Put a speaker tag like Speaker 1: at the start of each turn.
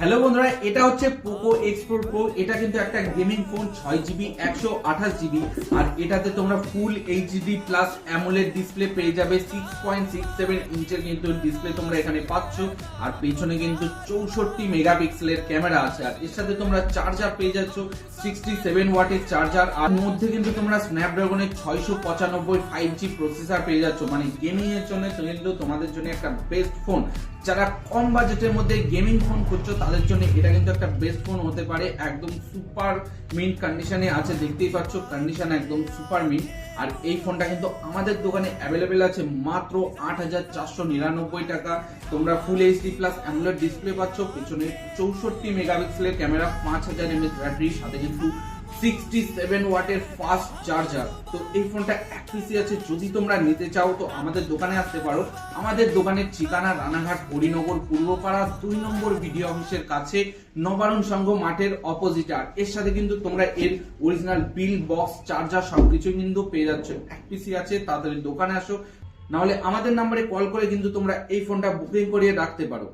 Speaker 1: Hello বন্ধুরা, এটা হচ্ছে পোকো X4 Pro। এটা কিন্তু একটা গেমিং ফোন, 6GB 128GB, আর এটাতে তোমরা full HD plus AMOLED display পেয়ে যাবে। 6.67 ইঞ্চের কিন্তু ডিসপ্লে তোমরা এখানে পাচ্ছ, আর পেছনে কিন্তু 64 মেগাপিক্সেলের ক্যামেরা আছে। আর এর সাথে তোমরা চার্জার পেয়ে যাচ্ছ 67 ওয়াটের চার্জার, আর মধ্যে কিন্তু তোমরা স্ন্যাপড্রাগনের 695 5G প্রসেসর পেয়ে যাচ্ছ। মানে গেমিং এর জন্য কিন্তু তোমাদের জন্য একটা বেস্ট ফোন। যারা কম বাজেটের মধ্যে গেমিং ফোন খুঁজছো তাদের জন্য এটা কিন্তু একটা বেস্ট ফোন হতে পারে। একদম সুপার মিন্ট কন্ডিশনে আছে, দেখতেই পাচ্ছ কন্ডিশন একদম সুপার মিন্ট। আর এই ফোনটা কিন্তু আমাদের দোকানে অ্যাভেলেবেল আছে মাত্র 8,499 টাকা। তোমরা full HD plus AMOLED display পাচ্ছ, পেছনে 64 মেগাপিক্সেলের ক্যামেরা, 5000 mAh ব্যাটারি, সাথে কিন্তু 67 ওয়াটের ফাস্ট চার্জার। তো এই ফোনটা এক পিসি আছে, যদি তোমরা নিতে চাও তো আমাদের দোকানে আসতে পারো। আমাদের দোকানের ঠিকানা রানাঘাট হরিনগর পূর্বপাড়া 2 নম্বর বিডিও অফিসের কাছে, নবারুণ সংঘ মাঠের অপোজিট। আর এর সাথে কিন্তু তোমরা এর অরিজিনাল বিল, বক্স, চার্জার সবকিছু কিন্তু পেয়ে যাচ্ছ। এক পিসি আছে, তাড়াতাড়ি দোকানে আসো, নাহলে আমাদের নাম্বারে কল করে কিন্তু তোমরা এই ফোনটা বুকিং করিয়ে রাখতে পারো।